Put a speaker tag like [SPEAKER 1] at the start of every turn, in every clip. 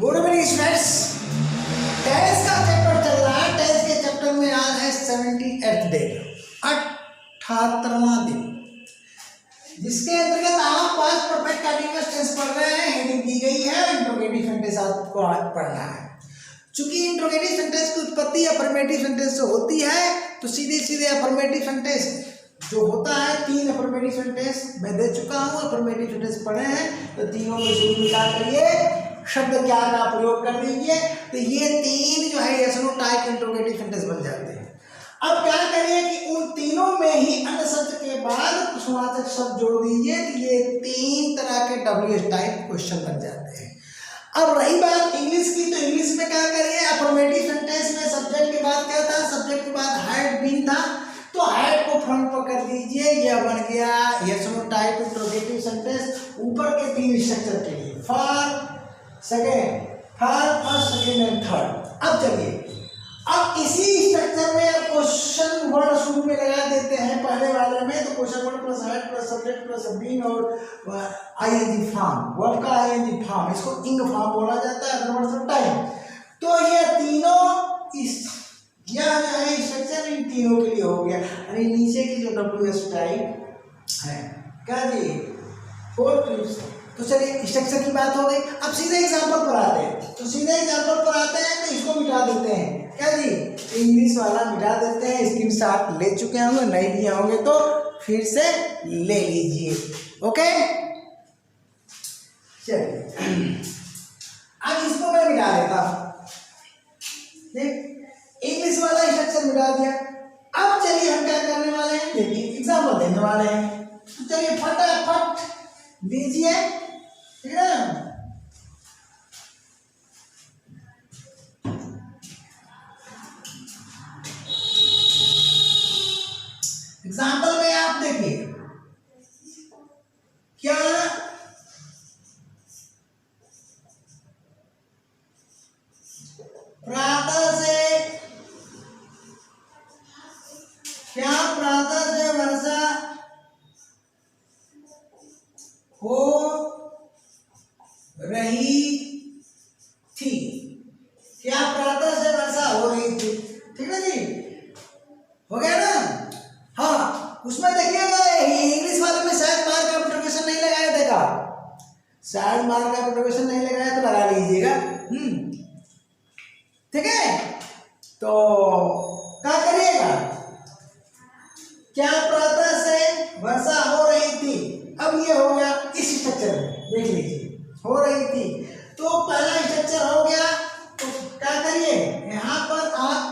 [SPEAKER 1] Good evening students. Tense का chapter चल रहा है। टेंस के चैप्टर में आज है 78th डे, 78वां दिन, जिसके अंतर्गत आप पास्ट परफेक्ट कंटीन्यूअस टेंस पढ़ रहे हैं। हेडिंग दी गई है इंट्रोगेटिव सेंटेंस आपको आज पढ़ना है। चूंकि इंट्रोगेटिव सेंटेंस की उत्पत्ति अफर्मेटिव सेंटेंस से होती है, तो सीधे सीधे अफर्मेटिव सेंटेंस जो होता है, 3 अफर्मेटिव सेंटेंस मैं दे चुका हूँ। अफर्मेटिव सेंटेंस पढ़े हैं तो तीनों में से निकाल करिए, शब्द क्या का प्रयोग कर दीजिए, तो ये 3 जो है yes no type interrogative sentence बन जाते हैं। अब क्या करिए कि उन तीनों में ही अन्य शब्द के बाद प्रश्नवाचक शब्द जोड़ दीजिए, तो ये 3 तरह के WH टाइप क्वेश्चन बन जाते हैं। अब रही बात इंग्लिश की, तो इंग्लिश में क्या करिए, अफर्मेटिव सेंटेंस में सब्जेक्ट के बाद क्या था, सब्जेक्ट के बाद हैड बीन था, तो हैड को फ्रंट पर कर दीजिए, यह बन गया yes no type interrogative sentence. ऊपर के 3 स्ट्रक्चर के लिए for second, first, second and third. अब चलिए, अब इसी स्ट्रक्चर में अब क्वेश्चन वर्ड शुरू में लगा देते हैं। पहले वाले में तो question word plus had plus subject plus been और आईएनजी फॉर्म, वर्ब का आईएनजी फॉर्म, इसको इंग फॉर्म बोला जाता है, अदर वर्ड्स ऑफ टाइम। तो ये तीनों इस यह जो है स्ट्रक्चर इन तीनों के लिए हो गया। अरे नीचे की जो WH टाइप है क्या जी, 4 ट्रिप्स। तो चलिए स्ट्रक्चर की बात हो गई। अब सीधे एग्जांपल पर आते हैं, तो सीधे एग्जांपल पर आते हैं तो इसको मिटा देते हैं क्या जी, इंग्लिश वाला मिटा देते हैं। स्क्रीनशॉट ले चुके होंगे, नहीं लिए होंगे तो फिर से ले लीजिए। ओके चलिए, अब इसको मैं मिटा देता हूं। ठीक, इंग्लिश वाला स्ट्रक्चर मिटा दिया। अब चलिए हम क्या करने वाले हैं, देखिए एग्जांपल देने वाले हैं। तो चलिए फटाफट दीजिए, ठीक है ना। एग्जांपल में आप देखिए क्या प्रातः से, क्या प्रातः से वर्षा हो रही थी, क्या प्रातः से वर्षा हो रही थी। ठीक है जी, हो गया ना। हाँ, उसमें देखिएगा इंग्लिश वाले में शायद मार्क का पुंक्चुएशन नहीं लगाया, देखा शायद मार्क का पुंक्चुएशन नहीं लगाया तो लगा लीजिएगा। ठीक है, तो क्या करिएगा, क्या प्रातः से वर्षा हो रही थी। अब ये हो गया इस स्ट्रक्चर में, देख लीजिए हो रही थी, तो पहला स्ट्रक्चर हो गया। तो क्या करिए, यहां पर आप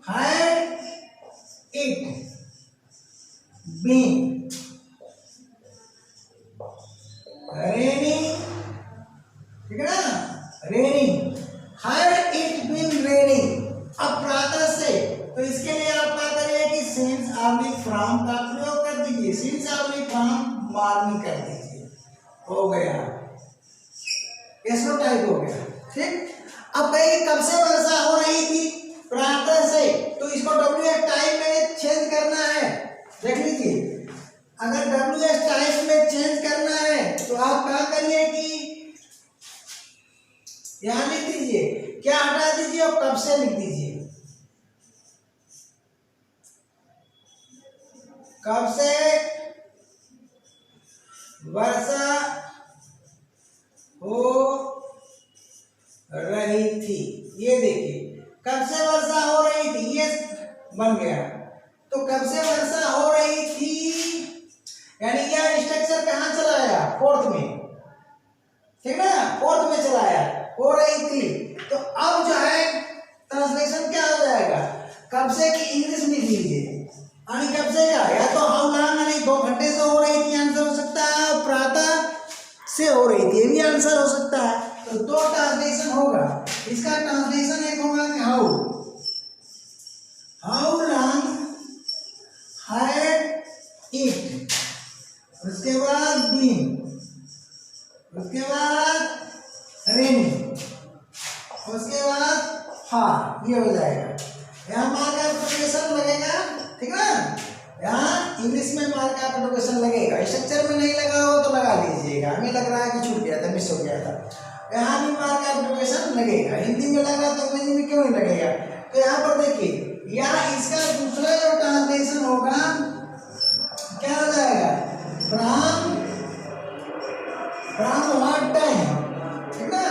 [SPEAKER 1] had it been raining, ठीक है ना, raining, had it been raining। अब प्रातः से, तो इसके लिए आप क्या करिए कि सिंस ऑब्लिक फ्रॉम का प्रयोग कर दीजिए, सिंस ऑब्लिक फ्रॉम मॉर्निंग कर दीजिए, हो गया यस नो टाइप हो गया। ठीक, अब भाई कब से वर्षा हो रही थी, प्रातः से, तो इसको WH टाइप में चेंज करना है। देख लीजिए, अगर WH टाइप में चेंज करना है तो आप क्या करिए कि यहां लिख दीजिए, क्या हटा दीजिए और कब से लिख दीजिए, कब से वर्षा हो रही थी। ये देखिए कब से वर्षा हो रही थी, ये बन गया। तो कब से वर्षा हो रही थी, यानी यह स्ट्रक्चर कहां चला आया, 4th में, ठीक है ना, 4th में चला आया, हो रही थी। तो अब जो है ट्रांसलेशन क्या हो जाएगा, कब से की इंग्लिश लिख लीजिए, यानी कब से क्या, या तो हाउ लॉन्ग, यानी 2 घंटे से हो रही थी आंसर हो सकता है, प्रातः से हो रही थी ये भी आंसर हो सकता है। तो 2 ट्रांसलेशन होगा। इसका ट्रांसलेशन एक होगा कि हाउ लॉन्ग हैड इट, उसके बाद बीन, उसके बाद रेनिंग, उसके बाद फॉर, ये हो जाएगा। यहाँ मार्क का पुंक्चुएशन लगेगा, ठीक है ना, यहाँ इंग्लिश में मार्क ऑफ एडुकेशन लगेगा, स्ट्रक्चर में नहीं लगा हो तो लगा लीजिएगा, हमें लग रहा है कि छूट गया था, मिस हो गया था। यहाँ भी मार्क ऑफ एडुकेशन लगेगा, हिंदी में लगा तो अंग्रेजी में क्यों नहीं लगेगा। तो यहाँ पर देखिए यहाँ इसका दूसरा जो ट्रांसलेशन होगा क्या हो जाएगा, फ्रॉम व्हाट टाइम, ठीक ना,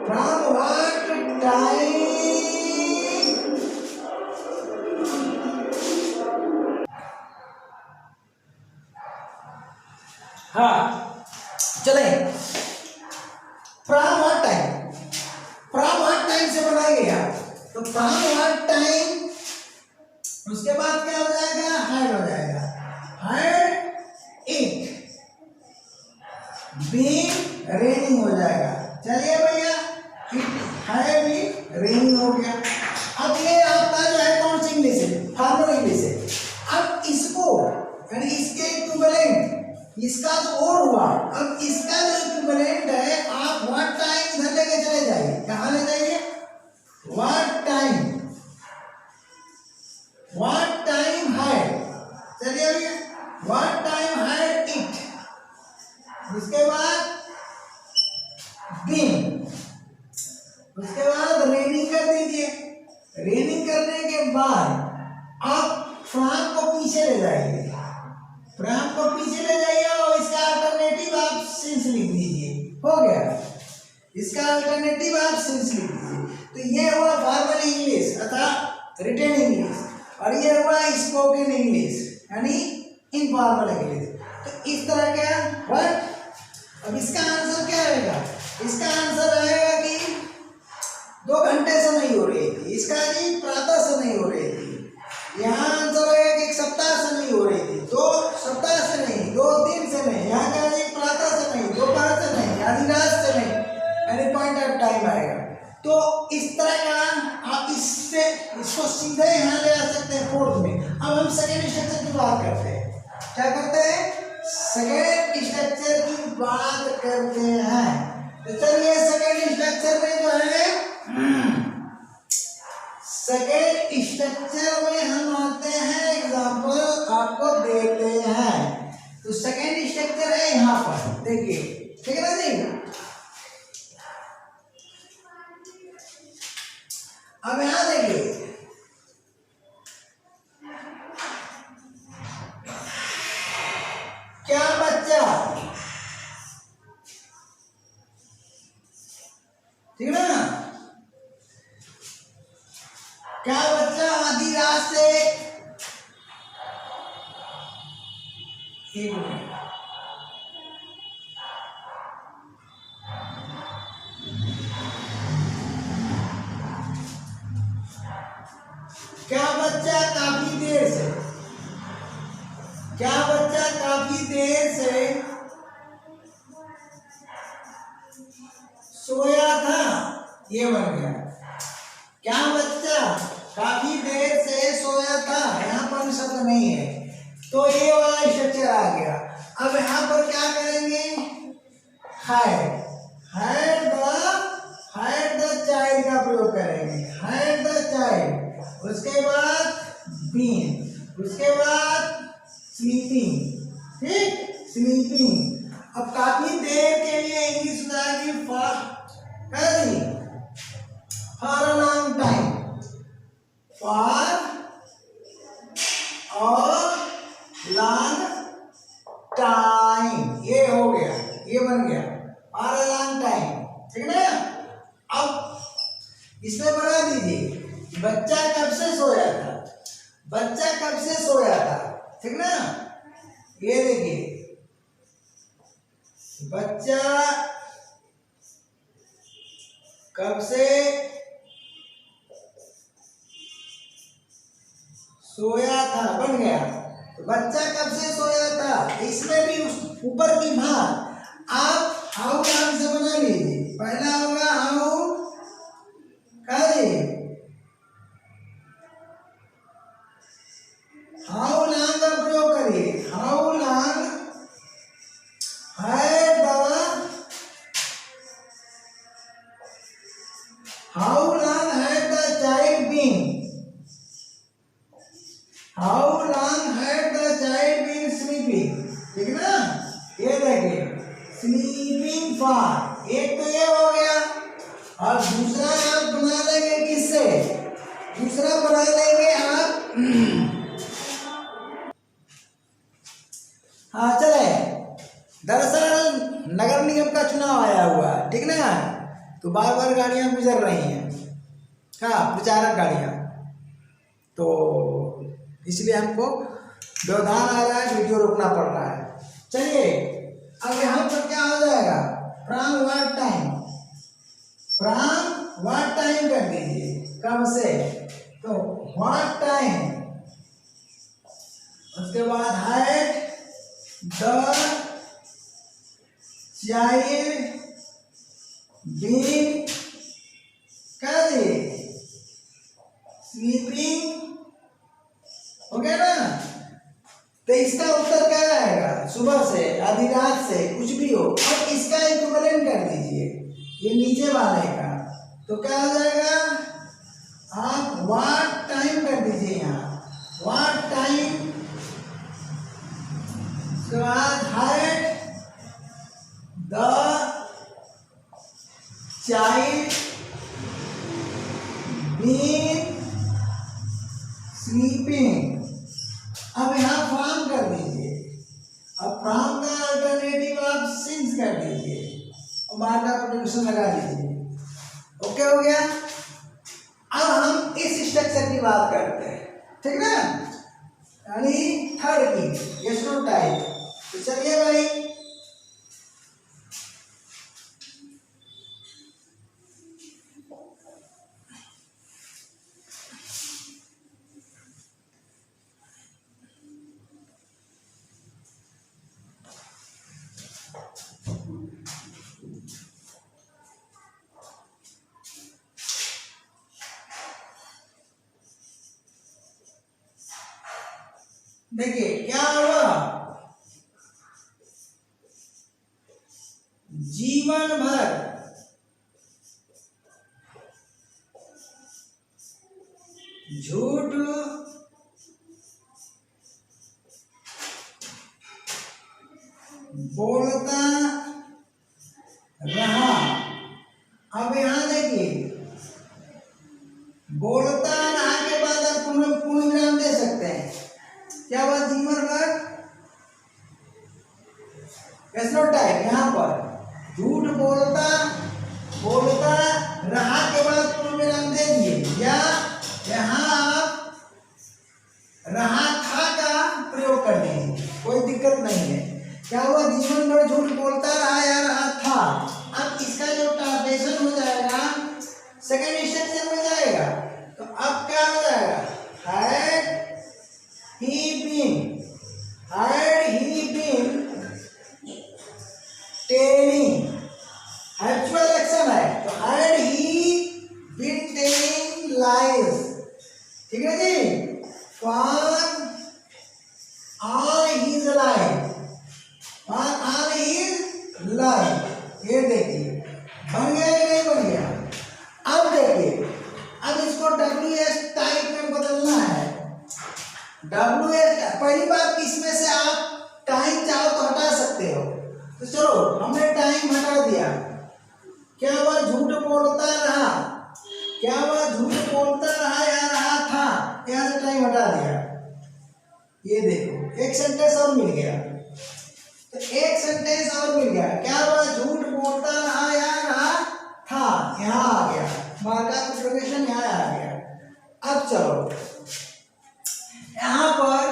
[SPEAKER 1] फ्रॉम व्हाट टाइम, हाँ चले, from what time, from what time से बनाया गया, तो फ्रॉम व्हाट टाइम, उसके बाद क्या हो जाएगा, हाइड हो जाएगा, हाइड इट बीन रेनिंग हो जाएगा। चलिए भैया इट है भी रेनिंग हो गया। अब ये आपका जो है कौन सी इंग्लिश है, फॉर्मल इंग्लिश है। अब इसको यानी इसके इक्विवेलेंट, इसका जो और हुआ, अब इसका जो इक्विवेलेंट है आप व्हाट टाइम इधर लेके चले जाइए, कहाँ ले जाइए, what time, what time hide, चलिए भैया व्हाट टाइम हाइड इट, उसके बाद बीन, उसके बाद रेनिंग कर दीजिए। रेनिंग करने के बाद आप फ्रॉम को पीछे ले जाइए, फ्रॉम को पीछे ले जाइए और इसका अल्टरनेटिव आप सिंस लिख दीजिए, हो गया, इसका अल्टरनेटिव आप सिंस लिख दीजिए। तो ये हुआ फॉर्मल इंग्लिश अर्थात रिटन इंग्लिश, और ये हुआ स्पोकन इंग्लिश यानी इनफॉर्मल इंग्लिश। तो इस तरह का वर्ड। अब इसका आंसर क्या रहेगा, इसका आंसर रहेगा कि 2 घंटे से नहीं हो रही थी, इसका जी प्रातः से नहीं हो रही थी, यहाँ आंसर रहेगा कि 1 सप्ताह से नहीं हो रही थी, 2 सप्ताह से नहीं, 2 दिन से नहीं, यहाँ का जी प्रातः से नहीं, दोपहर से नहीं, आधी रात से नहीं, यानी पॉइंट ऑफ टाइम आएगा। तो इस तरह का आप इससे इसको सीधे यहाँ ले आ सकते हैं फोर्थ में। अब हम सेकेंड स्ट्रक्चर की बात करते हैं, क्या करते हैं, सेकेंड स्ट्रक्चर की बात करते हैं। तो चलिए सेकेंड स्ट्रक्चर में जो है, सेकेंड स्ट्रक्चर में हम आते हैं, एग्जांपल आपको देते हैं। तो सेकेंड स्ट्रक्चर है यहाँ पर, देखिए ठीक है ना जी। अब यहाँ देखिए क्या बच्चा, ठीक है ना, क्या बच्चा आधी रात से, एक मिनट, क्या बच्चा काफी देर से, क्या बच्चा काफी देर से सोया था, ये बन गया, क्या बच्चा काफी देर से सोया था, यहाँ पर शब्द नहीं है, तो ये वाला स्ट्रक्चर आ गया। अब यहाँ पर क्या करेंगे, हाइड, हाइड द चाइल्ड का प्रयोग करेंगे, हाइड द चाइल्ड, उसके बाद बीन, उसके बाद स्लीपिंग, ठीक, स्लीपिंग। अब काफी देर के लिए इंग्लिश बताएगी for a long time, for a long time, ये हो गया, ये बन गया फॉर अ लॉन्ग टाइम, ठीक है ना। अब इसमें बना दीजिए बच्चा कब से सोया था, बच्चा कब से सोया था, ठीक ना, ये देखिए बच्चा कब से सोया था, बन गया। तो बच्चा कब से सोया था, इसमें भी उस ऊपर की भाग आप हाउ नाम से बना लीजिए। पहला होगा हाउ, हाउ लॉन्ग का प्रयोग करिए, how long had the, how long had the child been, how long had the child been sleeping, ठीक है ना। ये देखिए स्लीपिंग फॉर, एक तो ये हो गया, और दूसरा आप बना लेंगे किससे, दूसरा बना लेंगे आप हाँ चले, दरअसल नगर निगम का चुनाव आया हुआ है, ठीक ना, तो बार बार गाड़ियां गुजर रही हैं, हाँ प्रचारक गाड़ियां, तो इसलिए हमको व्यवधान आ रहा है, वीडियो रोकना पड़ रहा है। चलिए अब यहाँ पर क्या हो जाएगा, from what time, from what time कर दीजिए, कब से, तो व्हाट टाइम, उसके बाद हैड द चाइल्ड बीन कर दिए स्लीपिंग, हो गया ना। तो इसका उत्तर क्या आएगा, सुबह से, आधी रात से, कुछ भी हो, और इसका इक्विवेलेंट कर दीजिए ये नीचे वाले का, तो क्या हो जाएगा, आप व्हाट टाइम कर दीजिए यहाँ, व्हाट टाइम, उसके बाद had the child been sleeping, अब यहाँ फ्रॉम कर दीजिए, अब फ्रॉम का अल्टरनेटिव आप सिंस कर दीजिए और बार का प्रोडक्शन लगा दीजिए, ओके हो गया। अब हम इस स्ट्रक्चर की बात करते हैं, ठीक ना, यानी थर्ड की यस नो टाइप। तो चलिए भाई देखिए क्या हुआ, जीवन भर झूठ बोलता रहा। अब यहां देखिए बोलता रहा के बाद आप पूर्ण विराम दे सकते हैं, क्या हुआ, जीवन भर कैसे टाइप, यहाँ पर झूठ बोलता रहा के बाद पूर्ण विराम दे दिए, या यहाँ आप रहा था का प्रयोग कर दीजिए, कोई दिक्कत नहीं है। क्या हुआ, जीवन भर झूठ बोलता रहा या रहा था। अब इसका जो ट्रांसलेशन हो जाएगा सेकंड स्ट्रक्चर में जाएगा, तो अब क्या हो जाएगा, had he been telling, actual action है, तो had he been telling lies, ठीक है जी, for all his life, ये देखिए बन गया कि नहीं बन गया। अब देखिए, अब इसको WS टाइप में बदलना है। WS पहली बात, इसमें से आप टाइम चाहो तो हटा सकते हो, तो चलो हमने टाइम हटा दिया। क्या हुआ, झूठ बोलता रहा, क्या हुआ, झूठ बोलता रहा या रहा था, यहाँ से टाइम हटा दिया। ये देखो एक सेंटेंस और मिल गया, तो एक सेंटेंस और मिल गया, क्या हुआ, झूठ बोलता रहा या रहा था, यहाँ आ गया, मार्का प्रोग्रेशन यहाँ आ गया। अब चलो यहाँ पर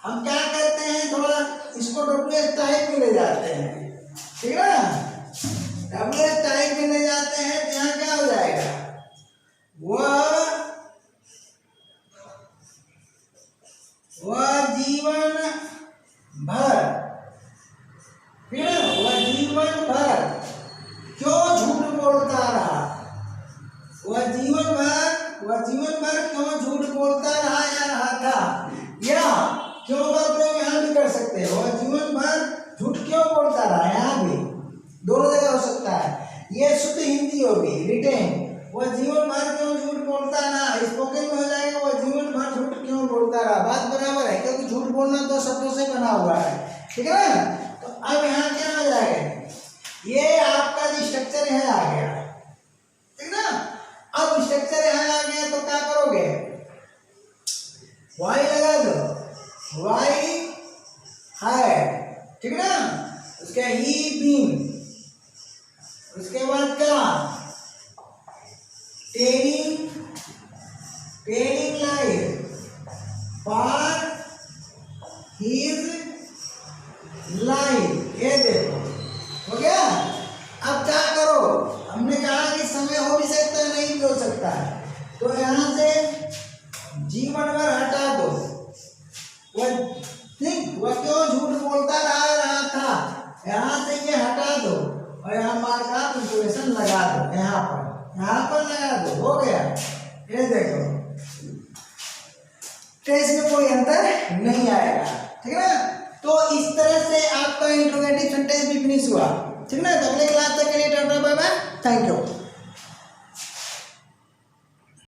[SPEAKER 1] हम क्या करते हैं, थोड़ा इसको WS टाइप में ले जाते हैं, ठीक है ना, WS टाइप में ले जाते हैं, तो यहाँ क्या हो जाएगा, वह जीवन भर, फिर वह जीवन भर क्यों झूठ बोलता रहा, वह जीवन भर क्यों झूठ बोलता रहा या रहा था, या क्यों का प्रयोग यहाँ भी कर सकते हैं, वह जीवन भर झूठ क्यों बोलता रहा, यहाँ भी दोनों जगह हो सकता है। ये शुद्ध हिंदी होगी रिटेन, वह जीवन भर क्यों झूठ बोलता रहा, स्पोकन में हो जाएगा, वह जीवन भर झूठ क्यों बोलता रहा, बात बराबर है, क्योंकि झूठ बोलना दो शब्दों से बना हुआ है, ठीक है ना। तो अब यहाँ क्या आ जाएगा, ये आपका जो स्ट्रक्चर है आ गया, ठीक ना। अब स्ट्रक्चर यहाँ आ गया तो क्या करोगे, वाई लगा दो, वाई है, ठीक ना। उसके ही बीम, उसके बाद क्या, tending line for his line, ये देखो हो गया। अब क्या करो, हमने कहा कि समय हो भी सकता है नहीं भी हो सकता है, तो यहां से जीवन भर हटा दो, वह क्यों झूठ बोलता रहा था, यहां से ये हटा दो और यहाँ मार्क ऑफ इंटरोगेशन लगा दो, यहाँ पर लगा दो, हो गया। ये देखो टेस्ट में कोई अंतर नहीं आएगा, ठीक है ना। तो इस तरह से आपका इंट्रोगेटिव सेंटेंस भी फिनिश हुआ, ठीक है ना। तो अगले क्लास तक के लिए टाटा बाय बाय, थैंक यू।